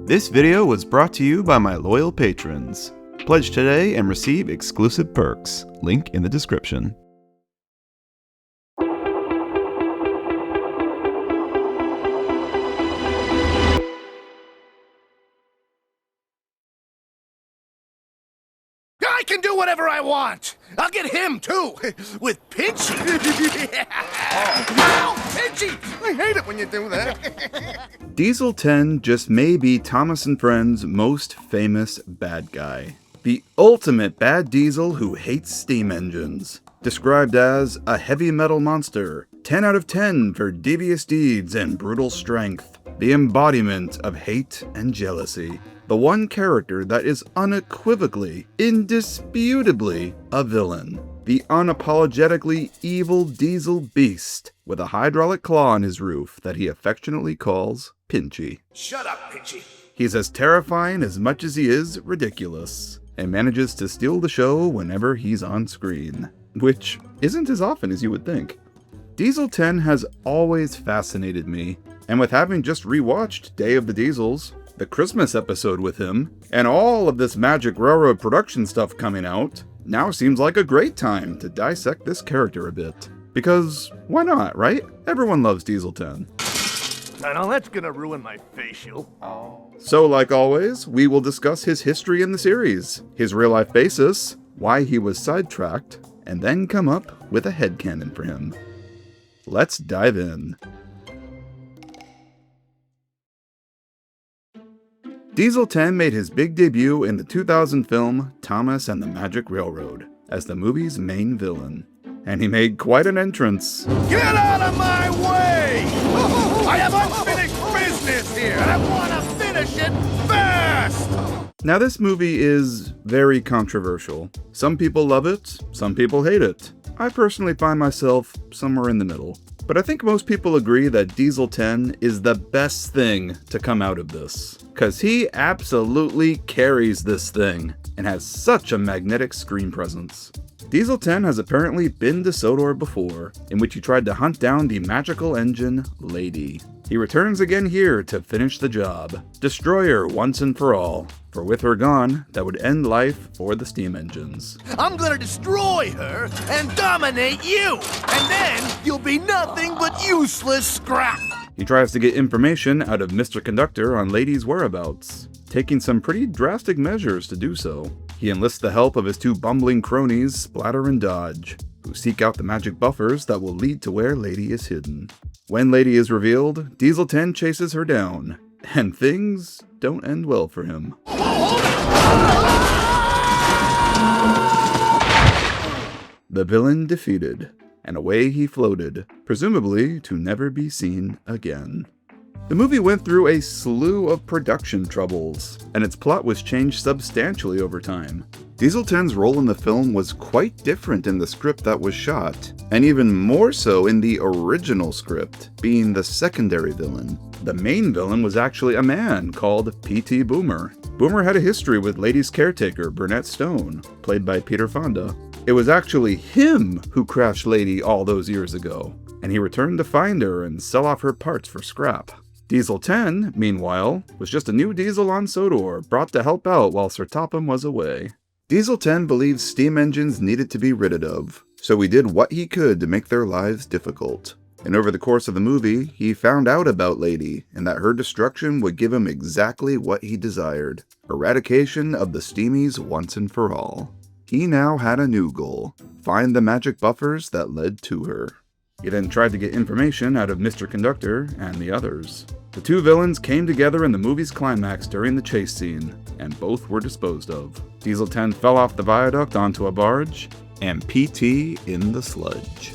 This video was brought to you by my loyal patrons. Pledge today and receive exclusive perks. Link in the description. I can do whatever I want! I'll get him, too! With Pinchy! Ow! Pinchy! I hate it when you do that! Diesel 10 just may be Thomas & Friends' most famous bad guy. The ultimate bad diesel who hates steam engines. Described as a heavy metal monster, 10 out of 10 for devious deeds and brutal strength. The embodiment of hate and jealousy. The one character that is unequivocally, indisputably a villain. The unapologetically evil diesel beast with a hydraulic claw on his roof that he affectionately calls Pinchy. Shut up, Pinchy. He's as terrifying as much as he is ridiculous, and manages to steal the show whenever he's on screen. Which isn't as often as you would think. Diesel 10 has always fascinated me, and with having just rewatched Day of the Diesels, the Christmas episode with him, and all of this Magic Railroad production stuff coming out, now seems like a great time to dissect this character a bit. Because, why not, right? Everyone loves Diesel 10. I know that's gonna ruin my facial. So, like always, we will discuss his history in the series, his real-life basis, why he was sidetracked, and then come up with a headcanon for him. Let's dive in. Diesel 10 made his big debut in the 2000 film Thomas and the Magic Railroad as the movie's main villain. And he made quite an entrance. Get out of my way! I have unfinished business here, and I want to finish it fast! Now this movie is very controversial. Some people love it, some people hate it. I personally find myself somewhere in the middle. But I think most people agree that Diesel 10 is the best thing to come out of this. Cause he absolutely carries this thing, and has such a magnetic screen presence. Diesel 10 has apparently been to Sodor before, in which he tried to hunt down the magical engine, Lady. He returns again here to finish the job. Destroy her once and for all, for with her gone, that would end life for the steam engines. I'm gonna destroy her and dominate you, and then you'll be nothing but useless scrap! He tries to get information out of Mr. Conductor on Lady's whereabouts, taking some pretty drastic measures to do so. He enlists the help of his two bumbling cronies, Splatter and Dodge, who seek out the magic buffers that will lead to where Lady is hidden. When Lady is revealed, Diesel 10 chases her down, and things don't end well for him. The villain defeated, and away he floated, presumably to never be seen again. The movie went through a slew of production troubles, and its plot was changed substantially over time. Diesel 10's role in the film was quite different in the script that was shot, and even more so in the original script, being the secondary villain. The main villain was actually a man called P.T. Boomer. Boomer had a history with Lady's caretaker, Burnett Stone, played by Peter Fonda. It was actually him who crashed Lady all those years ago, and he returned to find her and sell off her parts for scrap. Diesel 10, meanwhile, was just a new diesel on Sodor, brought to help out while Sir Topham was away. Diesel 10 believes steam engines needed to be rid of, so he did what he could to make their lives difficult. And over the course of the movie, he found out about Lady, and that her destruction would give him exactly what he desired: eradication of the steamies once and for all. He now had a new goal: find the magic buffers that led to her. He then tried to get information out of Mr. Conductor and the others. The two villains came together in the movie's climax during the chase scene, and both were disposed of. Diesel 10 fell off the viaduct onto a barge, and PT in the sludge.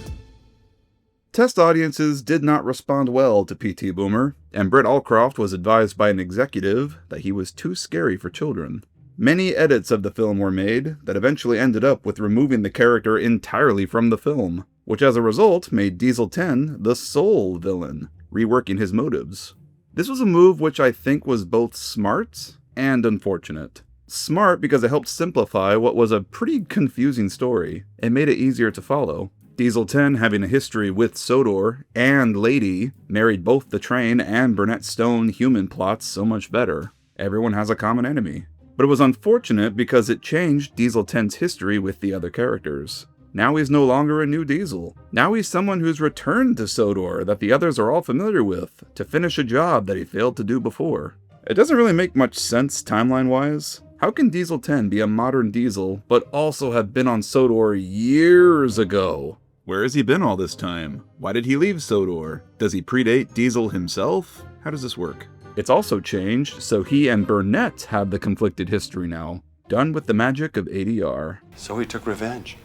Test audiences did not respond well to P.T. Boomer, and Britt Allcroft was advised by an executive that he was too scary for children. Many edits of the film were made that eventually ended up with removing the character entirely from the film, which as a result made Diesel 10 the sole villain, reworking his motives. This was a move which I think was both smart and unfortunate. Smart because it helped simplify what was a pretty confusing story, and made it easier to follow. Diesel 10, having a history with Sodor and Lady, married both the train and Burnett Stone human plots so much better. Everyone has a common enemy. But it was unfortunate because it changed Diesel 10's history with the other characters. Now he's no longer a new Diesel. Now he's someone who's returned to Sodor that the others are all familiar with to finish a job that he failed to do before. It doesn't really make much sense timeline-wise. How can Diesel 10 be a modern Diesel, but also have been on Sodor years ago? Where has he been all this time? Why did he leave Sodor? Does he predate Diesel himself? How does this work? It's also changed, so he and Burnett have the conflicted history now, done with the magic of ADR. So he took revenge.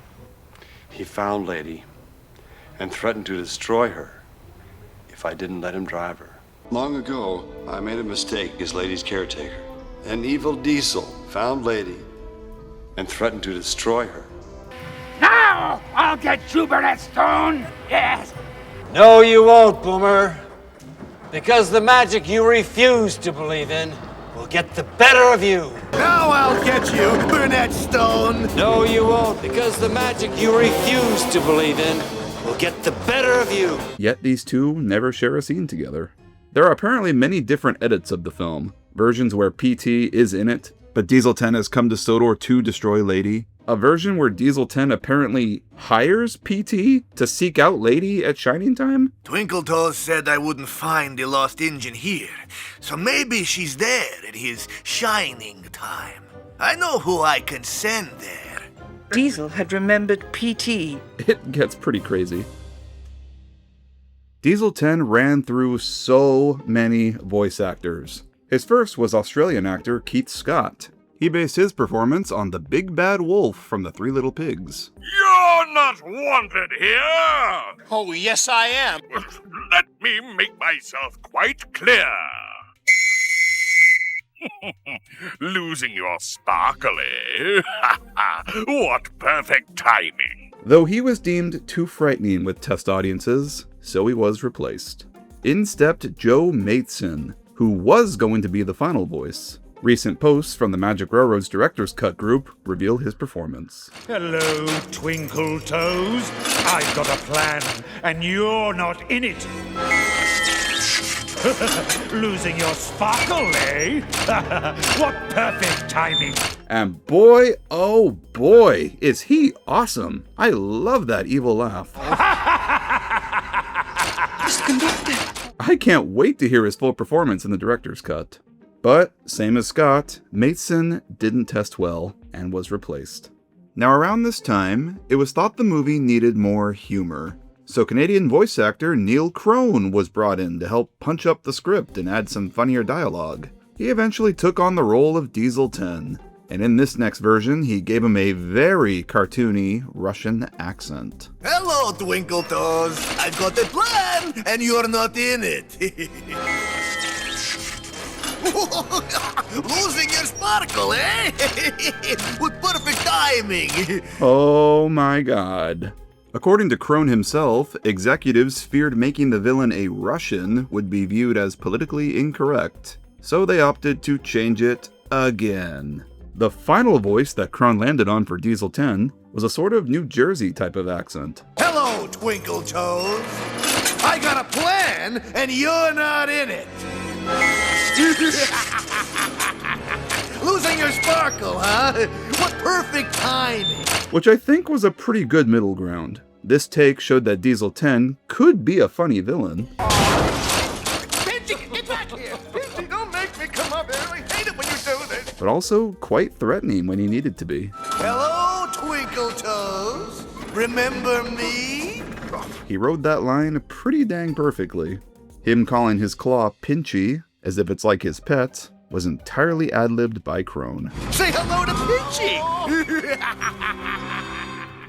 He found Lady and threatened to destroy her if I didn't let him drive her. Long ago, I made a mistake as Lady's caretaker. An evil Diesel found Lady and threatened to destroy her. Now I'll get you, Burnett Stone. Yes. No, you won't, Boomer. Because the magic you refuse to believe in will get the better of you. Now I'll get you, Burnett Stone. No, you won't. Because the magic you refuse to believe in will get the better of you. Yet these two never share a scene together. There are apparently many different edits of the film. Versions where PT is in it, but Diesel 10 has come to Sodor to destroy Lady. A version where Diesel 10 apparently hires PT to seek out Lady at Shining Time? Twinkletoes said I wouldn't find the lost engine here, so maybe she's there at his Shining Time. I know who I can send there. Diesel had remembered PT. It gets pretty crazy. Diesel 10 ran through so many voice actors. His first was Australian actor Keith Scott. He based his performance on the big bad wolf from The Three Little Pigs. You're not wanted here! Oh, yes, I am. Let me make myself quite clear. Losing your sparkle, eh? What perfect timing. Though he was deemed too frightening with test audiences, so he was replaced. In stepped Joe Mateson, who was going to be the final voice. Recent posts from the Magic Railroad's Director's Cut group reveal his performance. Hello, Twinkle Toes. I've got a plan, and you're not in it. Losing your sparkle, eh? What perfect timing. And boy, oh boy, is he awesome. I love that evil laugh. I can't wait to hear his full performance in the Director's Cut. But, same as Scott, Mateson didn't test well and was replaced. Now around this time, it was thought the movie needed more humor. So Canadian voice actor Neil Crone was brought in to help punch up the script and add some funnier dialogue. He eventually took on the role of Diesel 10, and in this next version, he gave him a very cartoony Russian accent. Hello, Twinkletoes. I've got a plan, and you're not in it. Losing your sparkle, eh? With perfect timing. Oh my god. According to Crone himself, executives feared making the villain a Russian would be viewed as politically incorrect, so they opted to change it again. The final voice that Crone landed on for Diesel 10 was a sort of New Jersey type of accent. Hello, Twinkletoes. I got a plan, and you're not in it. Losing your sparkle, huh? What perfect timing. Which I think was a pretty good middle ground. This take showed that Diesel 10 could be a funny villain. Benji, get back here. Benji, don't make me come up here. I hate it when you do this. But also quite threatening when he needed to be. Hello, Twinkletoes. Remember me? He rode that line pretty dang perfectly. Him calling his claw Pinchy, as if it's like his pet, was entirely ad-libbed by Crone. Say hello to Pinchy!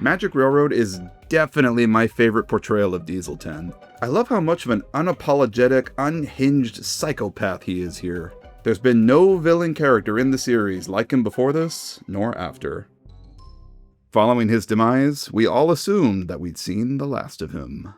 Magic Railroad is definitely my favorite portrayal of Diesel 10. I love how much of an unapologetic, unhinged psychopath he is here. There's been no villain character in the series like him before this, nor after. Following his demise, we all assumed that we'd seen the last of him.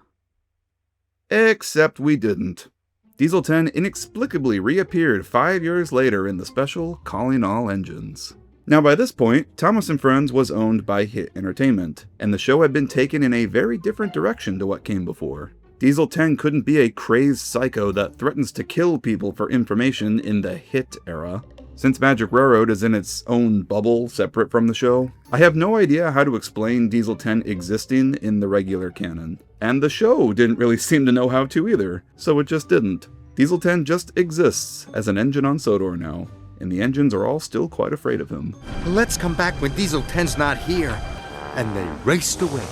Except we didn't. Diesel 10 inexplicably reappeared 5 years later in the special Calling All Engines. Now by this point, Thomas & Friends was owned by Hit Entertainment, and the show had been taken in a very different direction to what came before. Diesel 10 couldn't be a crazed psycho that threatens to kill people for information in the hit era. Since Magic Railroad is in its own bubble separate from the show, I have no idea how to explain Diesel 10 existing in the regular canon. And the show didn't really seem to know how to either, so it just didn't. Diesel 10 just exists as an engine on Sodor now, and the engines are all still quite afraid of him. Let's come back when Diesel 10's not here. And they raced away.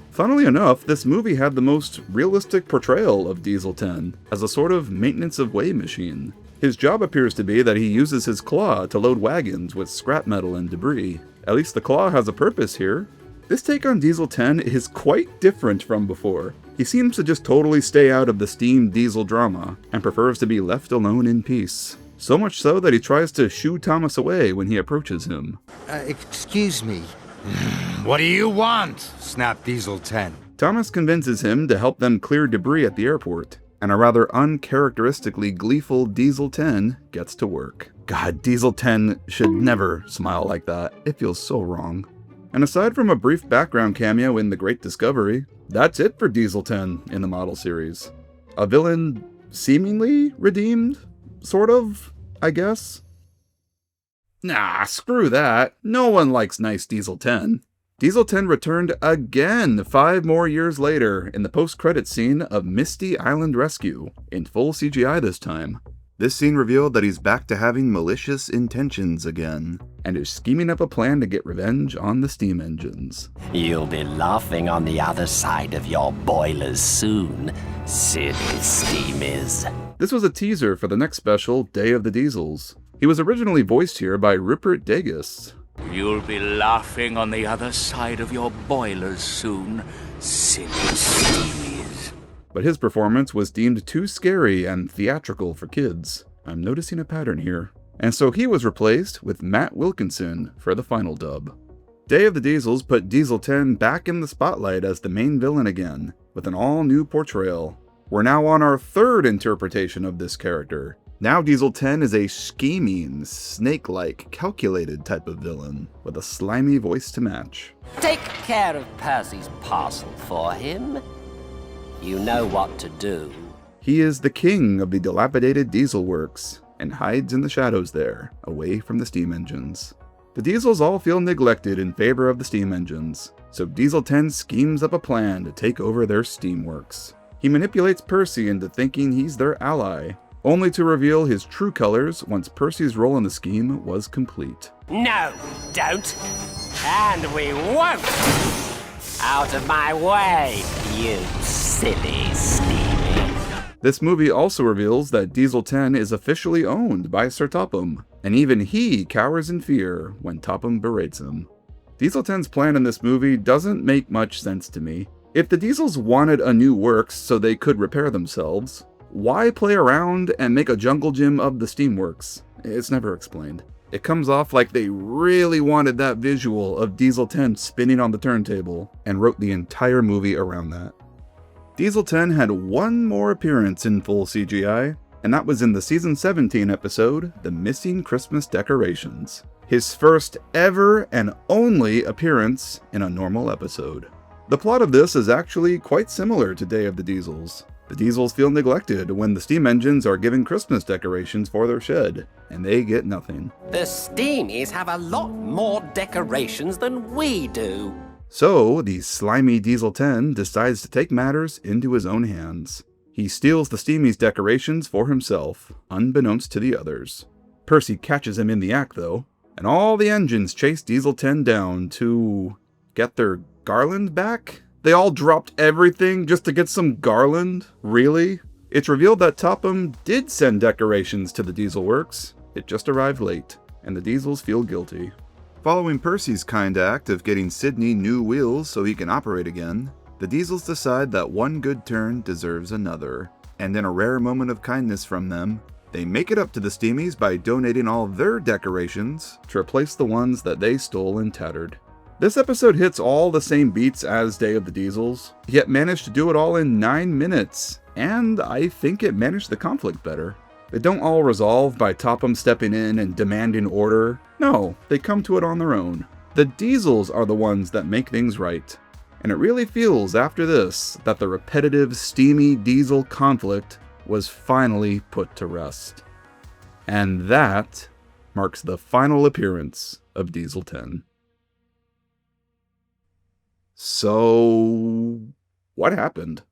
Funnily enough, this movie had the most realistic portrayal of Diesel 10 as a sort of maintenance of way machine. His job appears to be that he uses his claw to load wagons with scrap metal and debris. At least the claw has a purpose here. This take on Diesel 10 is quite different from before. He seems to just totally stay out of the steam diesel drama, and prefers to be left alone in peace. So much so that he tries to shoo Thomas away when he approaches him. Excuse me. What do you want? Snapped Diesel 10. Thomas convinces him to help them clear debris at the airport, and a rather uncharacteristically gleeful Diesel 10 gets to work. God, Diesel 10 should never smile like that. It feels so wrong. And aside from a brief background cameo in The Great Discovery, that's it for Diesel 10 in the model series. A villain seemingly redeemed? Sort of, I guess? Nah, screw that. No one likes nice Diesel 10. Diesel 10 returned again 5 more years later in the post-credits scene of Misty Island Rescue, in full CGI this time. This scene revealed that he's back to having malicious intentions again, and is scheming up a plan to get revenge on the steam engines. You'll be laughing on the other side of your boilers soon, silly steamies. This was a teaser for the next special, Day of the Diesels. He was originally voiced here by Rupert Dagis. You'll be laughing on the other side of your boilers soon, silly steamies. But his performance was deemed too scary and theatrical for kids. I'm noticing a pattern here. And so he was replaced with Matt Wilkinson for the final dub. Day of the Diesels put Diesel 10 back in the spotlight as the main villain again, with an all-new portrayal. We're now on our 3rd interpretation of this character. Now Diesel 10 is a scheming, snake-like, calculated type of villain, with a slimy voice to match. Take care of Percy's parcel for him. You know what to do. He is the king of the dilapidated diesel works, and hides in the shadows there, away from the steam engines. The Diesels all feel neglected in favor of the steam engines, so Diesel 10 schemes up a plan to take over their steamworks. He manipulates Percy into thinking he's their ally, only to reveal his true colors once Percy's role in the scheme was complete. No, don't. And we won't. Out of my way, you silly steamies. This movie also reveals that Diesel 10 is officially owned by Sir Topham, and even he cowers in fear when Topham berates him. Diesel 10's plan in this movie doesn't make much sense to me. If the Diesels wanted a new works so they could repair themselves, why play around and make a jungle gym of the steamworks? It's never explained. It comes off like they really wanted that visual of Diesel 10 spinning on the turntable, and wrote the entire movie around that. Diesel 10 had one more appearance in full CGI, and that was in the season 17 episode, The Missing Christmas Decorations. His first ever and only appearance in a normal episode. The plot of this is actually quite similar to Day of the Diesels. The Diesels feel neglected when the steam engines are given Christmas decorations for their shed, and they get nothing. The steamies have a lot more decorations than we do. So, the slimy Diesel 10 decides to take matters into his own hands. He steals the steamies' decorations for himself, unbeknownst to the others. Percy catches him in the act, though, and all the engines chase Diesel 10 down to get their garland back? They all dropped everything just to get some garland? Really? It's revealed that Topham did send decorations to the Diesel Works. It just arrived late, and the Diesels feel guilty. Following Percy's kind act of getting Sydney new wheels so he can operate again, the Diesels decide that one good turn deserves another, and in a rare moment of kindness from them, they make it up to the Steamies by donating all their decorations to replace the ones that they stole and tattered. This episode hits all the same beats as Day of the Diesels, yet managed to do it all in 9 minutes, and I think it managed the conflict better. They don't all resolve by Topham stepping in and demanding order. No, they come to it on their own. The Diesels are the ones that make things right. and it really feels after this that the repetitive, steamy diesel conflict was finally put to rest. And that marks the final appearance of Diesel 10. So, what happened?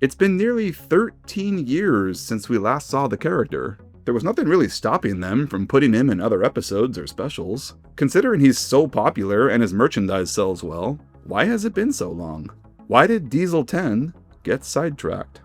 It's been nearly 13 years since we last saw the character. There was nothing really stopping them from putting him in other episodes or specials. Considering he's so popular and his merchandise sells well, why has it been so long? Why did Diesel 10 get sidetracked?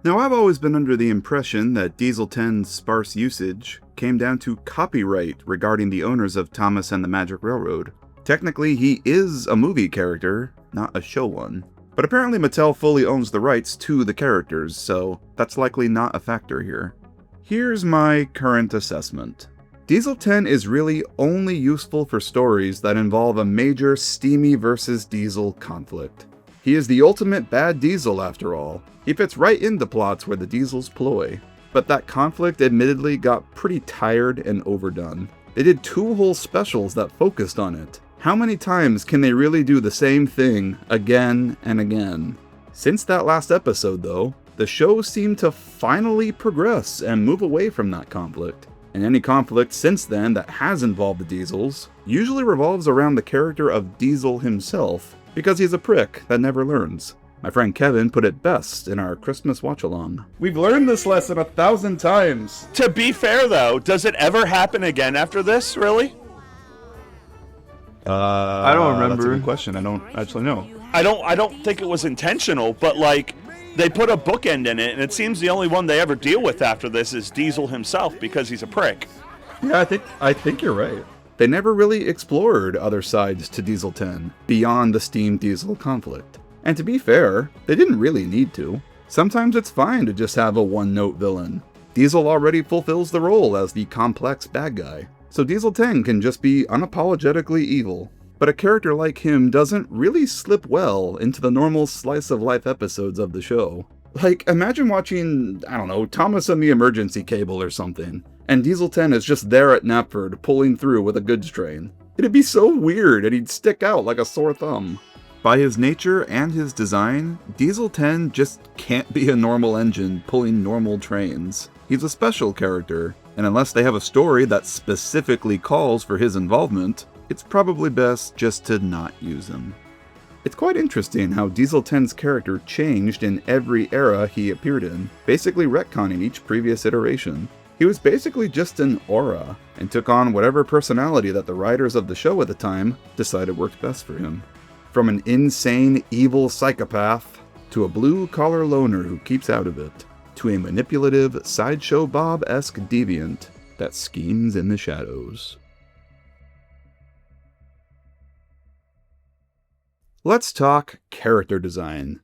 Now, I've always been under the impression that Diesel 10's sparse usage came down to copyright regarding the owners of Thomas and the Magic Railroad. Technically, he is a movie character, not a show one. But apparently Mattel fully owns the rights to the characters, so that's likely not a factor here. Here's my current assessment. Diesel 10 is really only useful for stories that involve a major Steamy versus Diesel conflict. He is the ultimate bad Diesel after all. He fits right into plots where the Diesels ploy. But that conflict admittedly got pretty tired and overdone. They did 2 whole specials that focused on it. How many times can they really do the same thing again and again? Since that last episode though, the show seemed to finally progress and move away from that conflict. And any conflict since then that has involved the Diesels usually revolves around the character of Diesel himself, because he's a prick that never learns. My friend Kevin put it best in our Christmas watch-along. We've learned this lesson 1,000 times. To be fair though, does it ever happen again after this, really? I don't remember. That's a good question. I don't actually know. I don't think it was intentional, but like, they put a bookend in it, and it seems the only one they ever deal with after this is Diesel himself, because he's a prick. Yeah, I think you're right. They never really explored other sides to Diesel 10, beyond the Steam Diesel conflict. And to be fair, they didn't really need to. Sometimes it's fine to just have a one-note villain. Diesel already fulfills the role as the complex bad guy, so Diesel 10 can just be unapologetically evil. But a character like him doesn't really slip well into the normal slice-of-life episodes of the show. Like, imagine watching, I don't know, Thomas and the Emergency Cable or something, and Diesel 10 is just there at Knapford pulling through with a goods train. It'd be so weird and he'd stick out like a sore thumb. By his nature and his design, Diesel 10 just can't be a normal engine pulling normal trains. He's a special character, and unless they have a story that specifically calls for his involvement, it's probably best just to not use him. It's quite interesting how Diesel 10's character changed in every era he appeared in, basically retconning each previous iteration. He was basically just an aura, and took on whatever personality that the writers of the show at the time decided worked best for him. From an insane, evil psychopath, to a blue-collar loner who keeps out of it, to a manipulative, Sideshow Bob-esque deviant that schemes in the shadows. Let's talk character design.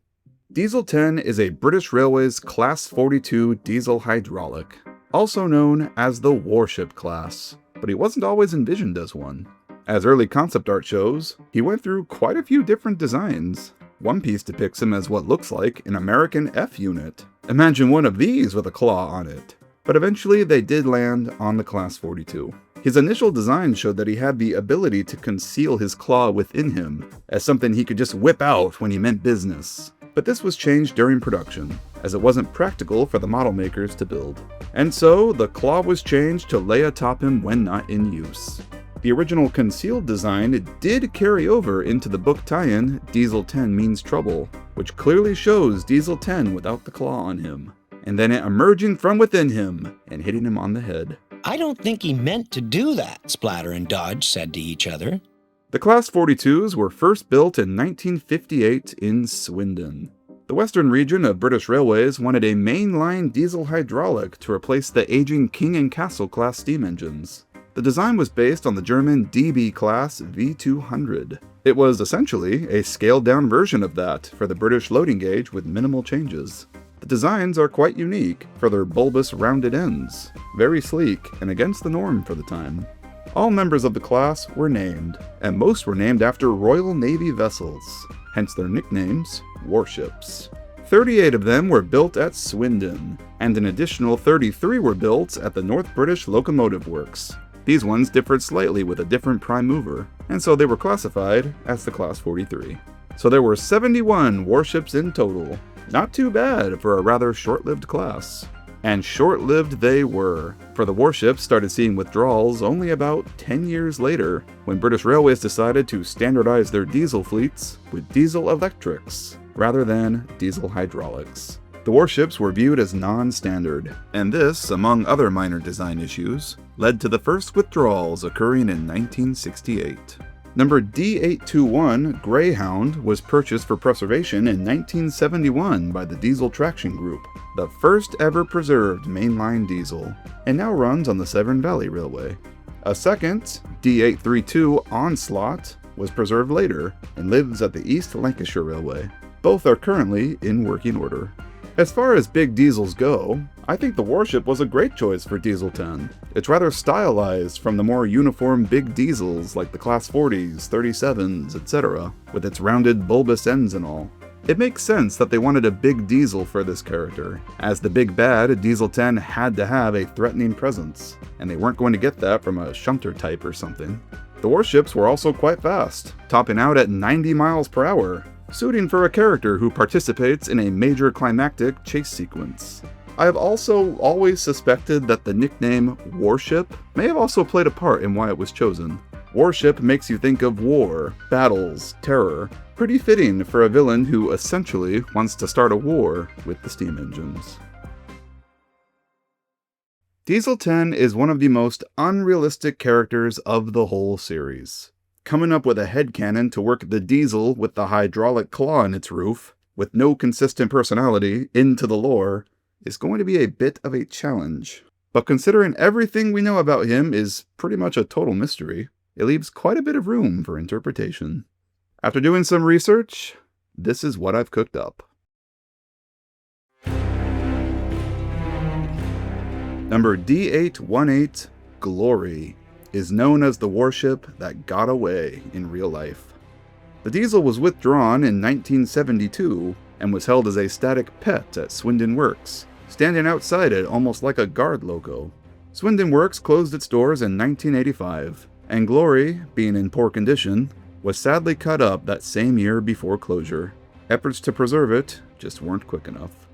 Diesel 10 is a British Railways Class 42 diesel hydraulic, also known as the Warship class, but he wasn't always envisioned as one. As early concept art shows, he went through quite a few different designs. One piece depicts him as what looks like an American F unit. Imagine one of these with a claw on it. But eventually they did land on the Class 42. His initial design showed that he had the ability to conceal his claw within him, as something he could just whip out when he meant business. But this was changed during production, as it wasn't practical for the model makers to build. And so, the claw was changed to lay atop him when not in use. The original concealed design did carry over into the book tie-in Diesel 10 Means Trouble, which clearly shows Diesel 10 without the claw on him, and then it emerging from within him and hitting him on the head. I don't think he meant to do that, Splatter and Dodge said to each other. The Class 42s were first built in 1958 in Swindon. The western region of British Railways wanted a mainline diesel hydraulic to replace the aging King and Castle class steam engines. The design was based on the German DB class V200. It was essentially a scaled-down version of that for the British loading gauge with minimal changes. The designs are quite unique for their bulbous rounded ends, very sleek and against the norm for the time. All members of the class were named, and most were named after Royal Navy vessels, hence their nicknames, warships. 38 of them were built at Swindon, and an additional 33 were built at the North British Locomotive Works. These ones differed slightly with a different prime mover, and so they were classified as the Class 43. So there were 71 warships in total. Not too bad for a rather short-lived class. And short-lived they were, for the warships started seeing withdrawals only about 10 years later, when British Railways decided to standardize their diesel fleets with diesel electrics rather than diesel hydraulics. The warships were viewed as non-standard, and this, among other minor design issues, led to the first withdrawals occurring in 1968. Number D821 Greyhound was purchased for preservation in 1971 by the Diesel Traction Group, the first ever preserved mainline diesel, and now runs on the Severn Valley Railway. A second, D832 Onslaught, was preserved later and lives at the East Lancashire Railway. Both are currently in working order. As far as big diesels go, I think the warship was a great choice for Diesel 10. It's rather stylized from the more uniform big diesels like the Class 40s, 37s, etc., with its rounded bulbous ends and all. It makes sense that they wanted a big diesel for this character, as the big bad Diesel 10 had to have a threatening presence, and they weren't going to get that from a shunter type or something. The warships were also quite fast, topping out at 90 miles per hour, suiting for a character who participates in a major climactic chase sequence. I have also always suspected that the nickname Warship may have also played a part in why it was chosen. Warship makes you think of war, battles, terror. Pretty fitting for a villain who essentially wants to start a war with the steam engines. Diesel 10 is one of the most unrealistic characters of the whole series. Coming up with a headcanon to work the diesel with the hydraulic claw in its roof, with no consistent personality, into the lore, is going to be a bit of a challenge. But considering everything we know about him is pretty much a total mystery, it leaves quite a bit of room for interpretation. After doing some research, this is what I've cooked up. Number D818, Glory, is known as the warship that got away in real life. The diesel was withdrawn in 1972 and was held as a static pet at Swindon Works, standing outside it almost like a guard logo. Swindon Works closed its doors in 1985, and Glory, being in poor condition, was sadly cut up that same year before closure. Efforts to preserve it just weren't quick enough.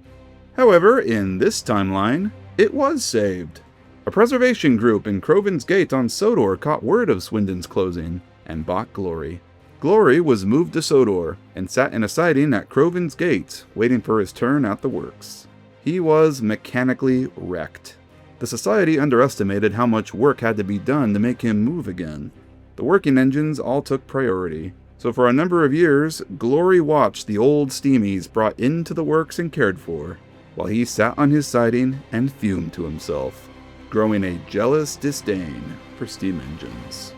However, in this timeline, it was saved. A preservation group in Crovan's Gate on Sodor caught word of Swindon's closing and bought Glory. Glory was moved to Sodor and sat in a siding at Crovan's Gate, waiting for his turn at the works. He was mechanically wrecked. The society underestimated how much work had to be done to make him move again. The working engines all took priority, so for a number of years, Glory watched the old steamies brought into the works and cared for, while he sat on his siding and fumed to himself, growing a jealous disdain for steam engines.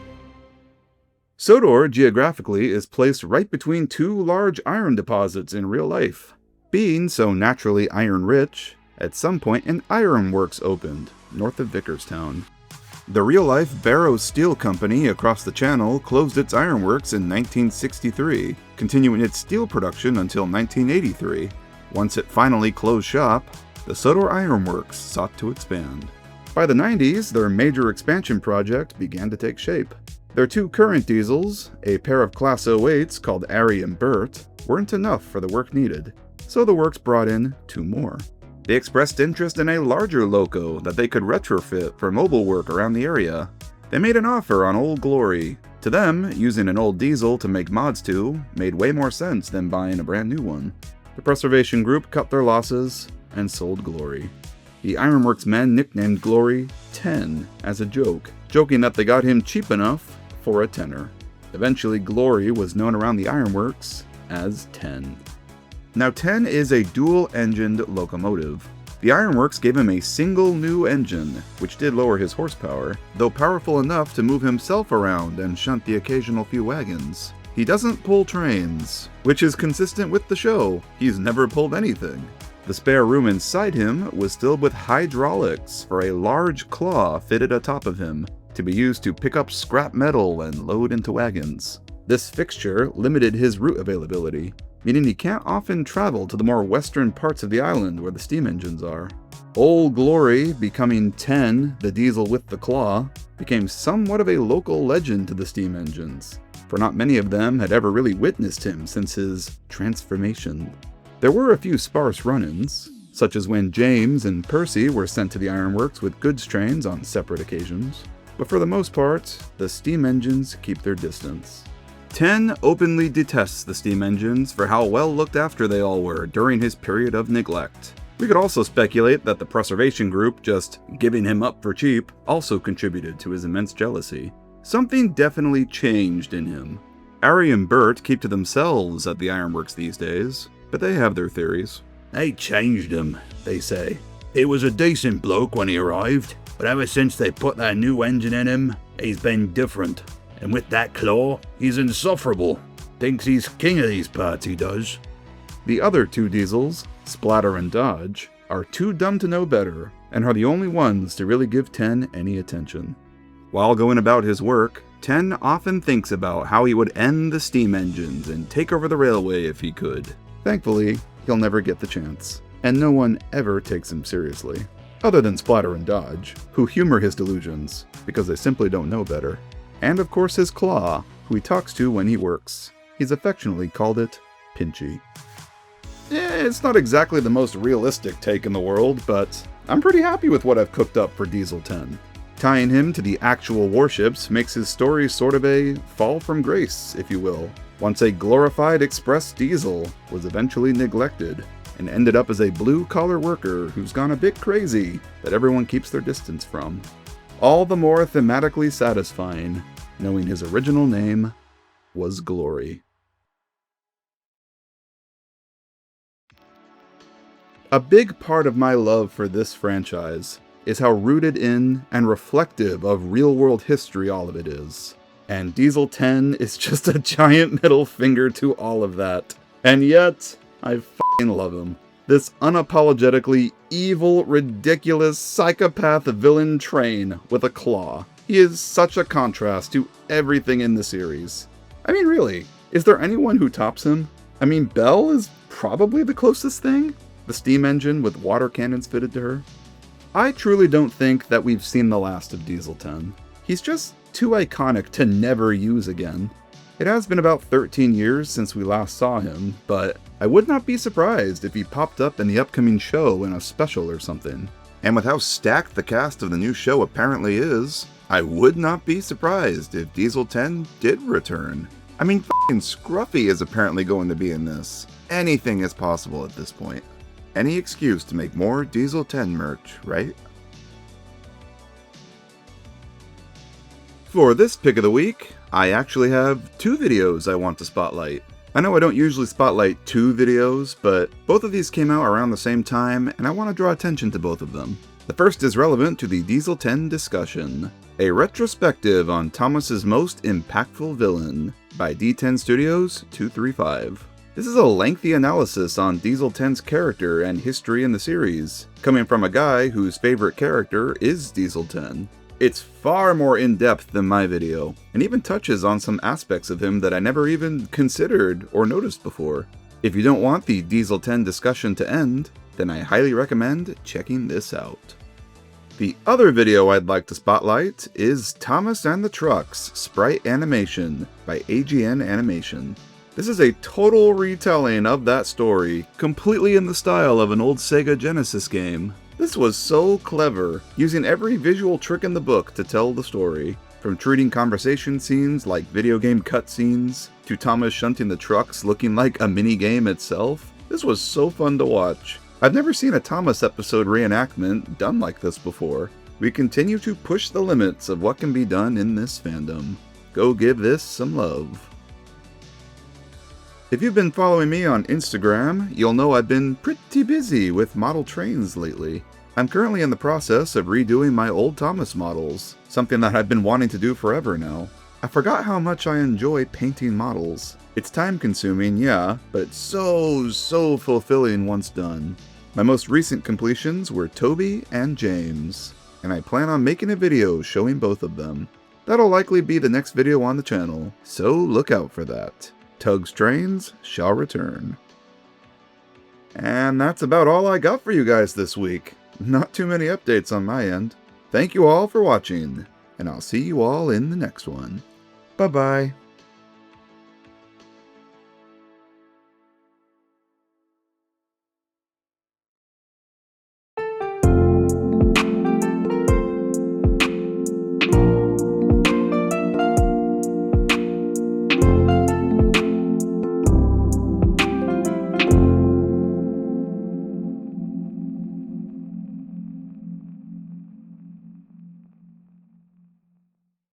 Sodor, geographically, is placed right between two large iron deposits in real life. Being so naturally iron-rich, at some point an ironworks opened, north of Vickerstown. The real-life Barrow Steel Company across the channel closed its ironworks in 1963, continuing its steel production until 1983. Once it finally closed shop, the Sodor Ironworks sought to expand. By the 90s, their major expansion project began to take shape. Their two current diesels, a pair of Class 08s called Ari and Bert, weren't enough for the work needed, so the works brought in two more. They expressed interest in a larger loco that they could retrofit for mobile work around the area. They made an offer on Old Glory. To them, using an old diesel to make mods to made way more sense than buying a brand new one. The preservation group cut their losses and sold Glory. The Ironworks men nicknamed Glory 10 as a joke, joking that they got him cheap enough for a tenner. Eventually, Glory was known around the Ironworks as 10. Now 10 is a dual-engined locomotive. The Ironworks gave him a single new engine, which did lower his horsepower, though powerful enough to move himself around and shunt the occasional few wagons. He doesn't pull trains, which is consistent with the show. He's never pulled anything. The spare room inside him was filled with hydraulics for a large claw fitted atop of him, to be used to pick up scrap metal and load into wagons. This fixture limited his route availability, meaning he can't often travel to the more western parts of the island where the steam engines are. Old Glory, becoming 10, the diesel with the claw, became somewhat of a local legend to the steam engines. for not many of them had ever really witnessed him since his transformation. There were a few sparse run-ins, such as when James and Percy were sent to the ironworks with goods trains on separate occasions, but for the most part, the steam engines keep their distance. 10 openly detests the steam engines for how well looked after they all were during his period of neglect. We could also speculate that the preservation group just giving him up for cheap also contributed to his immense jealousy. Something definitely changed in him. Ari and Bert keep to themselves at the ironworks these days, but they have their theories. They changed him, they say. He was a decent bloke when he arrived, but ever since they put that new engine in him, he's been different. And with that claw, he's insufferable. Thinks he's king of these parts, he does. The other two Diesels, Splatter and Dodge, are too dumb to know better, and are the only ones to really give 10 any attention. While going about his work, 10 often thinks about how he would end the steam engines and take over the railway if he could. Thankfully, he'll never get the chance, and no one ever takes him seriously. Other than Splatter and Dodge, who humor his delusions, because they simply don't know better. And of course his Claw, who he talks to when he works. He's affectionately called it Pinchy. It's not exactly the most realistic take in the world, but I'm pretty happy with what I've cooked up for Diesel 10. Tying him to the actual warships makes his story sort of a fall from grace, if you will. Once a glorified express diesel was eventually neglected and ended up as a blue-collar worker who's gone a bit crazy that everyone keeps their distance from. All the more thematically satisfying, knowing his original name was Glory. A big part of my love for this franchise is how rooted in and reflective of real-world history all of it is. And Diesel 10 is just a giant middle finger to all of that. And yet, I f***ing love him. This unapologetically evil, ridiculous, psychopath villain train with a claw. He is such a contrast to everything in the series. I mean, really, is there anyone who tops him? I mean, Belle is probably the closest thing? The steam engine with water cannons fitted to her? I truly don't think that we've seen the last of Diesel 10. He's just too iconic to never use again. It has been about 13 years since we last saw him, but I would not be surprised if he popped up in the upcoming show in a special or something. And with how stacked the cast of the new show apparently is, I would not be surprised if Diesel 10 did return. I mean, f***ing Scruffy is apparently going to be in this. Anything is possible at this point. Any excuse to make more Diesel 10 merch, right? For this pick of the week, I actually have 2 videos I want to spotlight. I know I don't usually spotlight 2 videos, but both of these came out around the same time, and I want to draw attention to both of them. The first is relevant to the Diesel 10 discussion, a retrospective on Thomas's most impactful villain by D10 Studios 235. This is a lengthy analysis on Diesel 10's character and history in the series, coming from a guy whose favorite character is Diesel 10. It's far more in-depth than my video, and even touches on some aspects of him that I never even considered or noticed before. If you don't want the Diesel 10 discussion to end, then I highly recommend checking this out. The other video I'd like to spotlight is Thomas and the Trucks Sprite Animation by AGN Animation. This is a total retelling of that story, completely in the style of an old Sega Genesis game. This was so clever, using every visual trick in the book to tell the story. From treating conversation scenes like video game cutscenes, to Thomas shunting the trucks looking like a mini-game itself. This was so fun to watch. I've never seen a Thomas episode reenactment done like this before. We continue to push the limits of what can be done in this fandom. Go give this some love. If you've been following me on Instagram, you'll know I've been pretty busy with model trains lately. I'm currently in the process of redoing my old Thomas models, something that I've been wanting to do forever now. I forgot how much I enjoy painting models. It's time consuming, yeah, but it's so fulfilling once done. My most recent completions were Toby and James, and I plan on making a video showing both of them. That'll likely be the next video on the channel, so look out for that. TUG'S trains shall return. And that's about all I got for you guys this week. Not too many updates on my end. Thank you all for watching, and I'll see you all in the next one. Bye-bye.